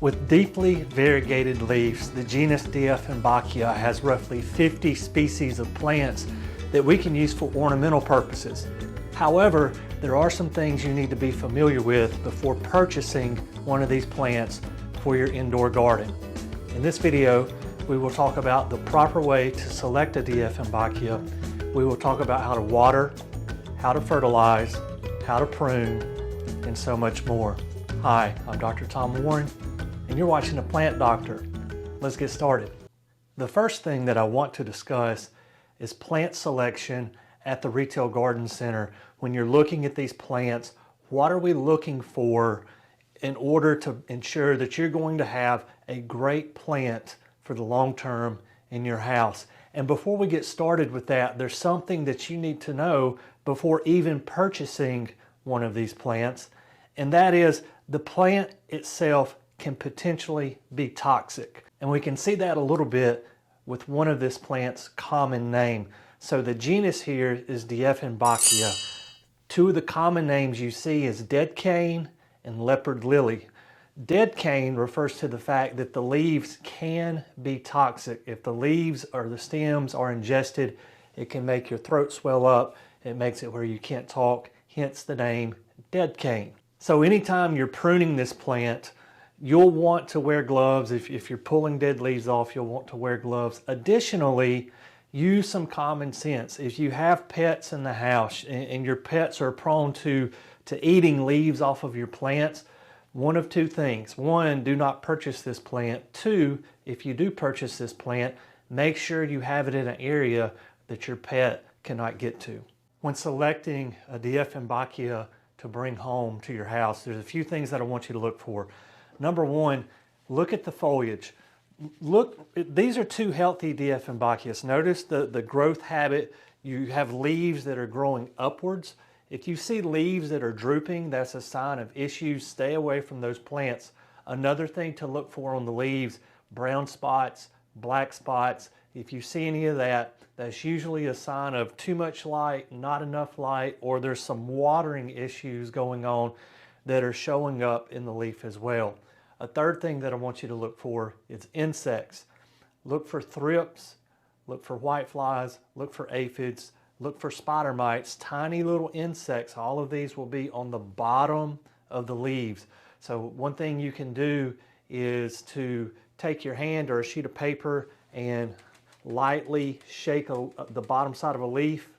With deeply variegated leaves, the genus Dieffenbachia has roughly 50 species of plants that we can use for ornamental purposes. However, there are some things you need to be familiar with before purchasing one of these plants for your indoor garden. In this video, we will talk about the proper way to select a Dieffenbachia. We will talk about how to water, how to fertilize, how to prune, and so much more. Hi, I'm Dr. Tom Warren, and you're watching The Plant Doctor. Let's get started. The first thing that I want to discuss is plant selection at the retail garden center. When you're looking at these plants, what are we looking for in order to ensure that you're going to have a great plant for the long term in your house? And before we get started with that, there's something that you need to know before even purchasing one of these plants, and that is the plant itself can potentially be toxic. And we can see that a little bit with one of this plant's common name. So the genus here is Dieffenbachia. Two of the common names you see is dead cane and leopard lily. Dead cane refers to the fact that the leaves can be toxic. If the leaves or the stems are ingested, it can make your throat swell up. It makes it where you can't talk, hence the name dead cane. So anytime you're pruning this plant, you'll want to wear gloves. If you're pulling dead leaves off, you'll want to wear gloves. Additionally, use some common sense. If you have pets in the house and your pets are prone to eating leaves off of your plants, one of two things. One, do not purchase this plant. Two, if you do purchase this plant, make sure you have it in an area that your pet cannot get to. When selecting a Dieffenbachia to bring home to your house, there's a few things that I want you to look for. Number one, look at the foliage. Look, these are two healthy Dieffenbachias. Notice the growth habit. You have leaves that are growing upwards. If you see leaves that are drooping, that's a sign of issues. Stay away from those plants. Another thing to look for on the leaves, brown spots, black spots. If you see any of that, that's usually a sign of too much light, not enough light, or there's some watering issues going on that are showing up in the leaf as well. A third thing that I want you to look for is insects. Look for thrips, look for whiteflies, look for aphids, look for spider mites, tiny little insects. All of these will be on the bottom of the leaves. So one thing you can do is to take your hand or a sheet of paper and lightly shake the bottom side of a leaf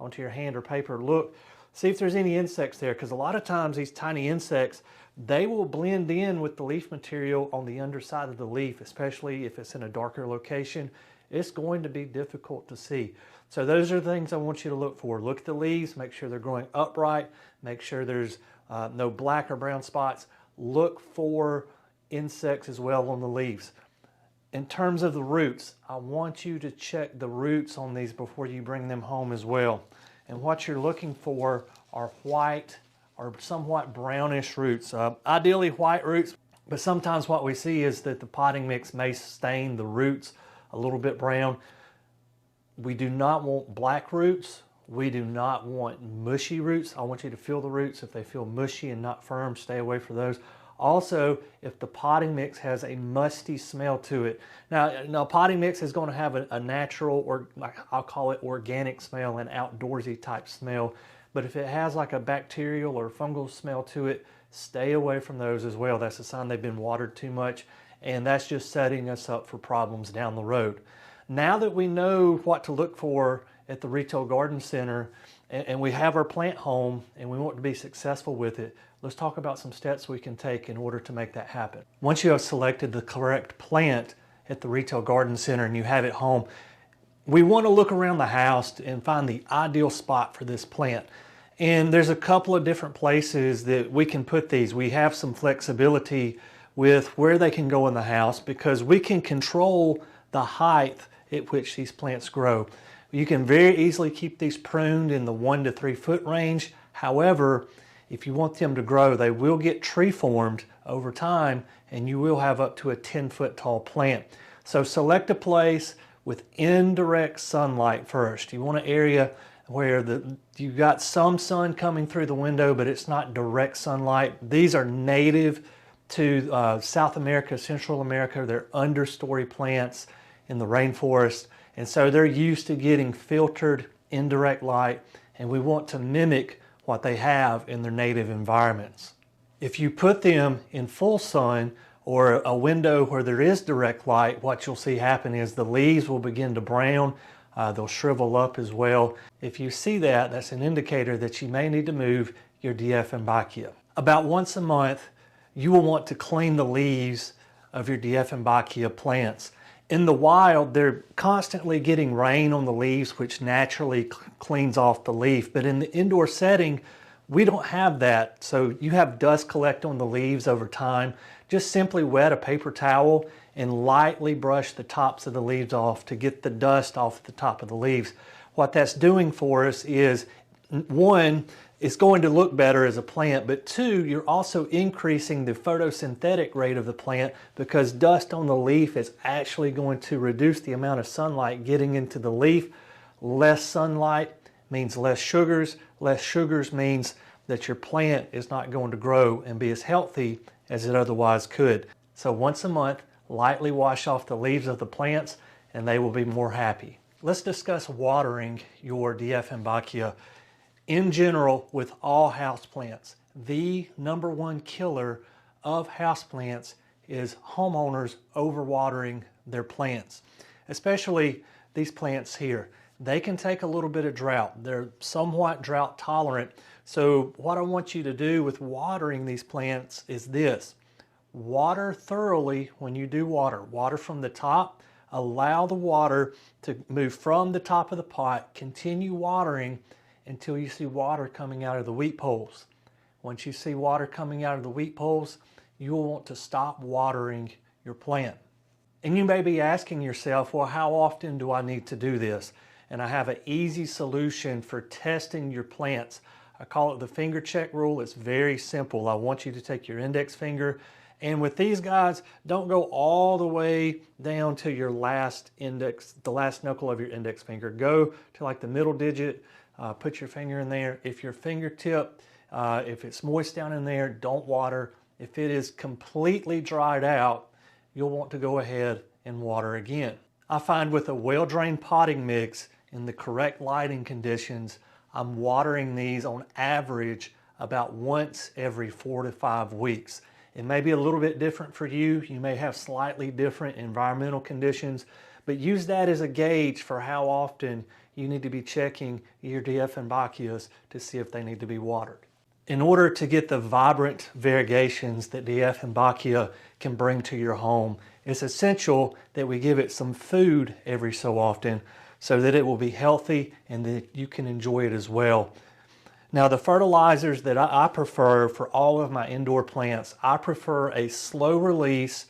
onto your hand or paper. Look, see if there's any insects there, because a lot of times these tiny insects, they will blend in with the leaf material on the underside of the leaf, especially if it's in a darker location. It's going to be difficult to see. So those are the things I want you to look for. Look at the leaves, make sure they're growing upright, make sure there's no black or brown spots. Look for insects as well on the leaves. In terms of the roots, I want you to check the roots on these before you bring them home as well. And what you're looking for are white or somewhat brownish roots. Ideally white roots, but sometimes what we see is that the potting mix may stain the roots a little bit brown. We do not want black roots. We do not want mushy roots. I want you to feel the roots. If they feel mushy and not firm, stay away from those. Also, if the potting mix has a musty smell to it. Now potting mix is going to have a natural, or I'll call it organic smell, an outdoorsy type smell. But if it has like a bacterial or fungal smell to it, stay away from those as well. That's a sign they've been watered too much, and that's just setting us up for problems down the road. Now that we know what to look for at the retail garden center, and we have our plant home and we want to be successful with it, let's talk about some steps we can take in order to make that happen. Once you have selected the correct plant at the retail garden center and you have it home, we want to look around the house and find the ideal spot for this plant. And there's a couple of different places that we can put these. We have some flexibility with where they can go in the house because we can control the height at which these plants grow. You can very easily keep these pruned in the 1 to 3 foot range. However, if you want them to grow, they will get tree formed over time and you will have up to a 10-foot tall plant. So select a place with indirect sunlight first. You want an area where you've got some sun coming through the window, but it's not direct sunlight. These are native to South America, Central America. They're understory plants in the rainforest, and so they're used to getting filtered indirect light, and we want to mimic what they have in their native environments. If you put them in full sun or a window where there is direct light, what you'll see happen is the leaves will begin to brown, they'll shrivel up as well. If you see that, that's an indicator that you may need to move your Dieffenbachia. About once a month, you will want to clean the leaves of your Dieffenbachia plants. In the wild, they're constantly getting rain on the leaves, which naturally cleans off the leaf. But in the indoor setting, we don't have that. So you have dust collect on the leaves over time. Just simply wet a paper towel and lightly brush the tops of the leaves off to get the dust off the top of the leaves. What that's doing for us is, one, it's going to look better as a plant, but two, you're also increasing the photosynthetic rate of the plant, because dust on the leaf is actually going to reduce the amount of sunlight getting into the leaf. Less sunlight means less sugars. Less sugars means that your plant is not going to grow and be as healthy as it otherwise could. So once a month, lightly wash off the leaves of the plants and they will be more happy. Let's discuss watering your Dieffenbachia. In general, with all houseplants, the #1 killer of houseplants is homeowners overwatering their plants, especially these plants here. They can take a little bit of drought. They're somewhat drought tolerant. So what I want you to do with watering these plants is this: water thoroughly when you do water. Water from the top. Allow the water to move from the top of the pot. Continue watering until you see water coming out of the wheat poles. Once you see water coming out of the wheat poles, you will want to stop watering your plant. And you may be asking yourself, well, how often do I need to do this? And I have an easy solution for testing your plants. I call it the finger check rule. It's very simple. I want you to take your index finger, and with these guys, don't go all the way down to your last index, the last knuckle of your index finger. Go to like the middle digit. Put your finger in there. If your fingertip, if it's moist down in there, don't water. If it is completely dried out, you'll want to go ahead and water again. I find with a well-drained potting mix in the correct lighting conditions, I'm watering these on average about once every 4 to 5 weeks. It may be a little bit different for you. You may have slightly different environmental conditions, but use that as a gauge for how often you need to be checking your Dieffenbachias to see if they need to be watered. In order to get the vibrant variegations that Dieffenbachia can bring to your home, it's essential that we give it some food every so often so that it will be healthy and that you can enjoy it as well. Now, the fertilizers that I prefer for all of my indoor plants, I prefer a slow release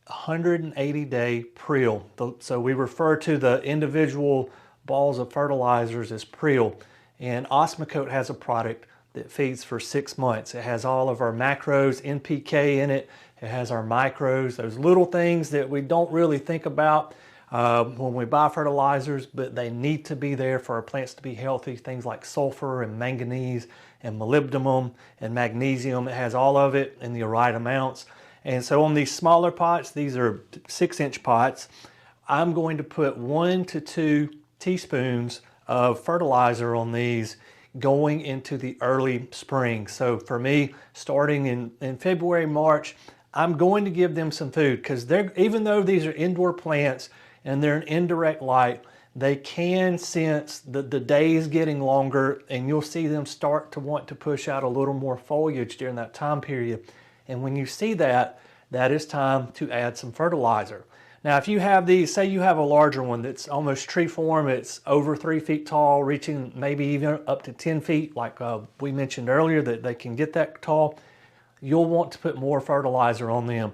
180-day prill. So we refer to the individual balls of fertilizers as prill. And Osmocote has a product that feeds for 6 months. It has all of our macros, NPK in it. It has our micros, those little things that we don't really think about when we buy fertilizers, but they need to be there for our plants to be healthy. Things like sulfur and manganese and molybdenum and magnesium. It has all of it in the right amounts. And so on these smaller pots, these are 6-inch pots, I'm going to put 1 to 2 teaspoons of fertilizer on these going into the early spring. So for me, starting in February, March, I'm going to give them some food, because even though these are indoor plants and they're in indirect light, they can sense the days getting longer, and you'll see them start to want to push out a little more foliage during that time period. And when you see that, that is time to add some fertilizer. Now, if you have these, say you have a larger one that's almost tree form, it's over 3 feet tall, reaching maybe even up to 10 feet, like we mentioned earlier, that they can get that tall, you'll want to put more fertilizer on them.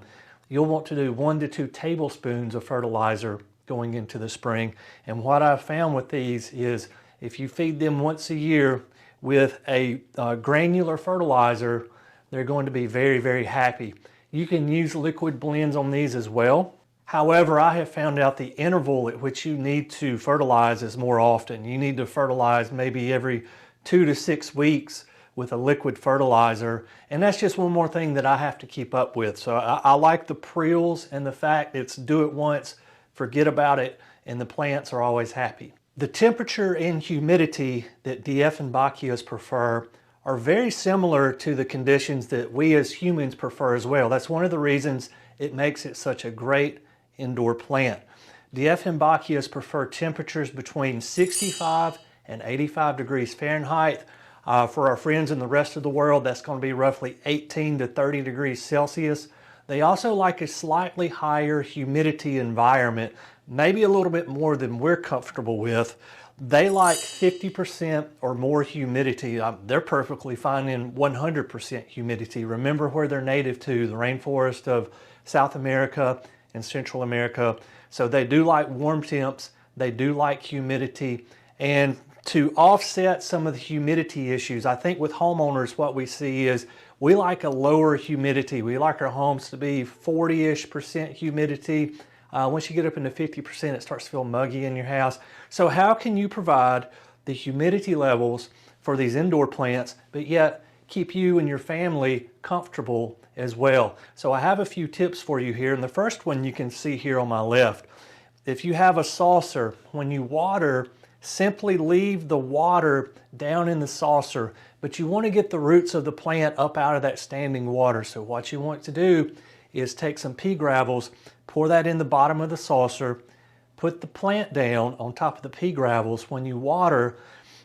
You'll want to do 1 to 2 tablespoons of fertilizer going into the spring. And what I've found with these is if you feed them once a year with a granular fertilizer, they're going to be very, very happy. You can use liquid blends on these as well. However, I have found out the interval at which you need to fertilize is more often. You need to fertilize maybe every 2 to 6 weeks with a liquid fertilizer, and that's just one more thing that I have to keep up with. So I like the prills and the fact it's do it once, forget about it, and the plants are always happy. The temperature and humidity that Dieffenbachias prefer are very similar to the conditions that we as humans prefer as well. That's one of the reasons it makes it such a great indoor plant. Dieffenbachias prefer temperatures between 65 and 85 degrees Fahrenheit. For our friends in the rest of the world, that's going to be roughly 18 to 30 degrees Celsius. They also like a slightly higher humidity environment, maybe a little bit more than we're comfortable with. They like 50% or more humidity. They're perfectly fine in 100% humidity. Remember where they're native to, the rainforest of South America and Central America. So they do like warm temps, they do like humidity. And to offset some of the humidity issues, I think with homeowners what we see is we like a lower humidity. We like our homes to be 40-ish% humidity. Once you get up into 50%, it starts to feel muggy in your house. So how can you provide the humidity levels for these indoor plants, but yet keep you and your family comfortable as well? So I have a few tips for you here. And the first one you can see here on my left. If you have a saucer, when you water, simply leave the water down in the saucer, but you want to get the roots of the plant up out of that standing water. So what you want to do is take some pea gravels, pour that in the bottom of the saucer, put the plant down on top of the pea gravels. When you water,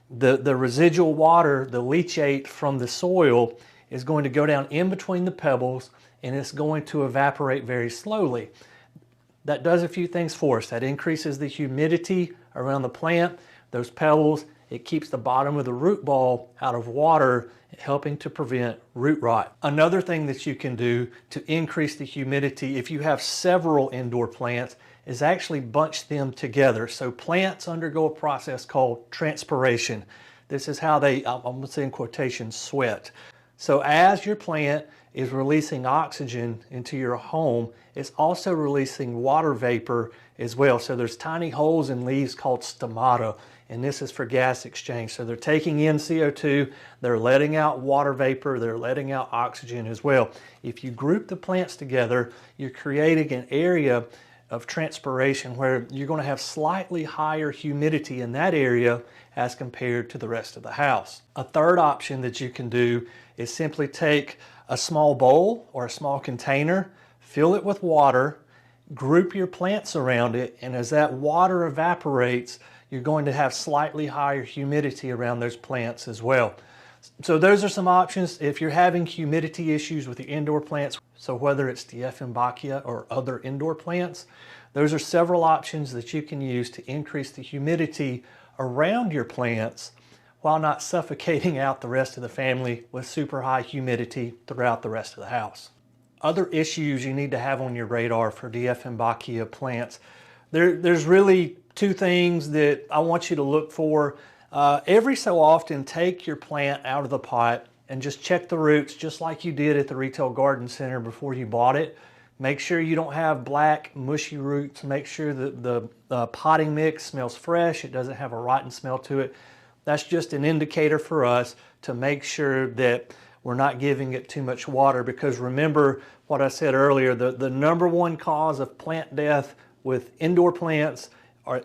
the residual water, the leachate from the soil is going to go down in between the pebbles, and it's going to evaporate very slowly. That does a few things for us. That increases the humidity around the plant. Those pebbles, it keeps the bottom of the root ball out of water, helping to prevent root rot. Another thing that you can do to increase the humidity if you have several indoor plants is actually bunch them together. So plants undergo a process called transpiration. This is how they, I'm going to say in quotations, sweat. So as your plant is releasing oxygen into your home, it's also releasing water vapor as well. So there's tiny holes in leaves called stomata, and this is for gas exchange. So they're taking in CO2, they're letting out water vapor, they're letting out oxygen as well. If you group the plants together, you're creating an area of transpiration where you're going to have slightly higher humidity in that area as compared to the rest of the house. A third option that you can do is simply take a small bowl or a small container, fill it with water, group your plants around it, and as that water evaporates, you're going to have slightly higher humidity around those plants as well. So those are some options if you're having humidity issues with the indoor plants. So whether it's Dieffenbachia or other indoor plants, those are several options that you can use to increase the humidity around your plants while not suffocating out the rest of the family with super high humidity throughout the rest of the house. Other issues you need to have on your radar for Dieffenbachia plants, there's really two things that I want you to look for. Every so often, take your plant out of the pot and just check the roots just like you did at the retail garden center before you bought it. Make sure you don't have black, mushy roots. Make sure that the potting mix smells fresh. It doesn't have a rotten smell to it. That's just an indicator for us to make sure that we're not giving it too much water, because remember what I said earlier, the number one cause of plant death with indoor plants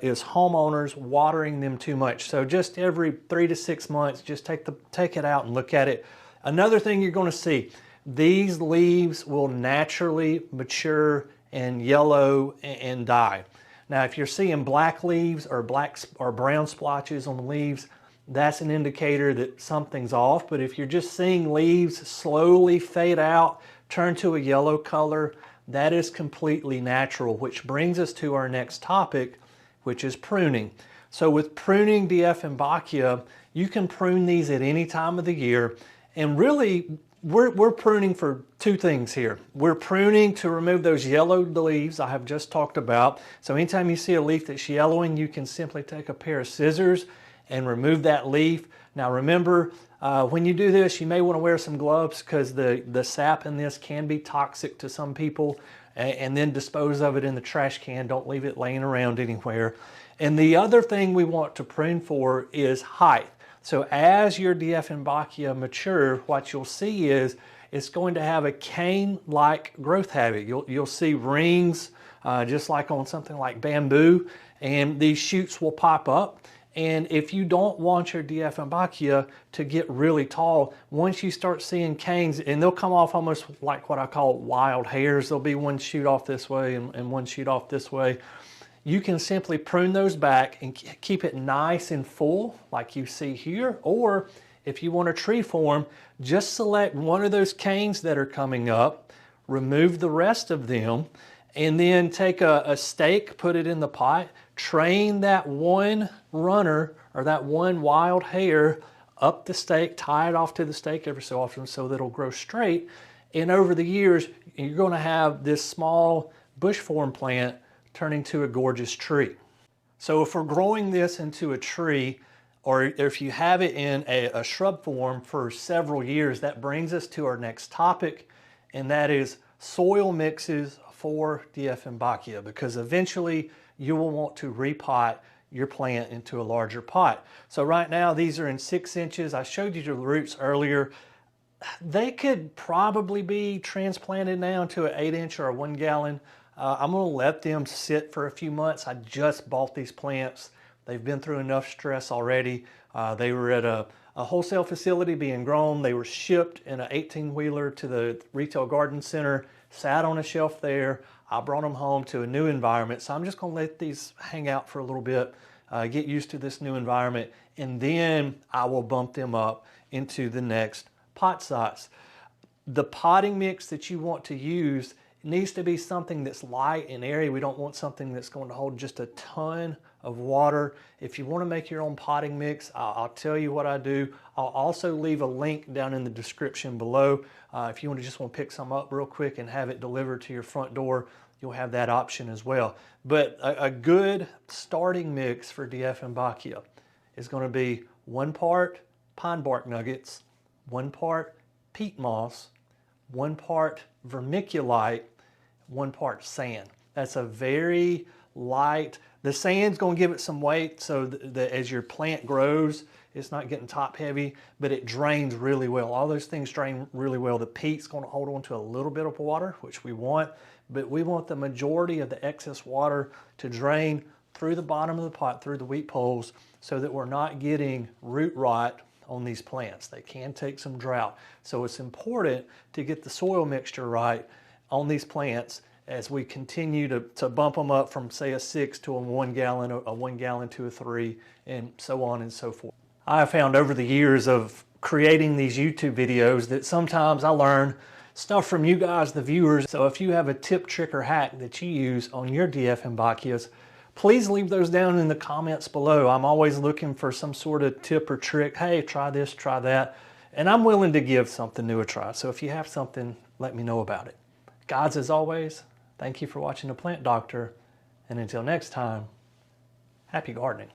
is homeowners watering them too much. So just every 3 to 6 months, just take it out and look at it. Another thing you're going to see, these leaves will naturally mature and yellow and die. Now, if you're seeing black leaves or brown splotches on the leaves, that's an indicator that something's off. But if you're just seeing leaves slowly fade out, turn to a yellow color, that is completely natural, which brings us to our next topic, which is pruning. So with pruning Dieffenbachia, you can prune these at any time of the year. And really, we're pruning for two things here. We're pruning to remove those yellowed leaves I have just talked about. So anytime you see a leaf that's yellowing, you can simply take a pair of scissors and remove that leaf. Now remember, when you do this, you may want to wear some gloves because the sap in this can be toxic to some people, and then dispose of it in the trash can. Don't leave it laying around anywhere. And the other thing we want to prune for is height. So as your Dieffenbachia mature, what you'll see is it's going to have a cane-like growth habit. You'll see rings, just like on something like bamboo, and these shoots will pop up. And if you don't want your Dieffenbachia to get really tall, once you start seeing canes, and they'll come off almost like what I call wild hairs. There'll be one shoot off this way and one shoot off this way. You can simply prune those back and keep it nice and full like you see here. Or if you want a tree form, just select one of those canes that are coming up, remove the rest of them, and then take a stake, put it in the pot, train that one runner or that one wild hair up the stake, tie it off to the stake every so often so that it'll grow straight. And over the years, you're going to have this small bush form plant turn into a gorgeous tree. So if we're growing this into a tree, or if you have it in a shrub form for several years, that brings us to our next topic, and that is soil mixes for Dieffenbachia, because eventually you will want to repot your plant into a larger pot. So right now these are in 6 inches. I showed you the roots earlier. They could probably be transplanted now into an 8-inch or a 1 gallon. I'm going to let them sit for a few months. I just bought these plants. They've been through enough stress already. They were at a wholesale facility being grown. They were shipped in an 18-wheeler to the retail garden center, sat on a shelf there. I brought them home to a new environment. So I'm just going to let these hang out for a little bit, get used to this new environment, and then I will bump them up into the next pot size. The potting mix that you want to use needs to be something that's light and airy. We don't want something that's going to hold just a ton of water. If you want to make your own potting mix, I'll tell you what I do. I'll also leave a link down in the description below. If you just want to pick some up real quick and have it delivered to your front door, you'll have that option as well. But a good starting mix for Dieffenbachia is going to be 1 part pine bark nuggets, 1 part peat moss, 1 part vermiculite, 1 part sand. That's a very light. The sand's going to give it some weight so that as your plant grows, it's not getting top heavy, but it drains really well. All those things drain really well. The peat's going to hold on to a little bit of water, which we want, but we want the majority of the excess water to drain through the bottom of the pot, through the wheat poles, so that we're not getting root rot on these plants. They can take some drought. So it's important to get the soil mixture right on these plants as we continue to bump them up from, say, a 6 to a 1 gallon, a 1 gallon to a 3, and so on and so forth. I have found over the years of creating these YouTube videos that sometimes I learn stuff from you guys, the viewers. So if you have a tip, trick, or hack that you use on your Dieffenbachias, please leave those down in the comments below. I'm always looking for some sort of tip or trick. Hey, try this, try that. And I'm willing to give something new a try. So if you have something, let me know about it. Guys, as always, thank you for watching The Plant Doctor. And until next time, happy gardening.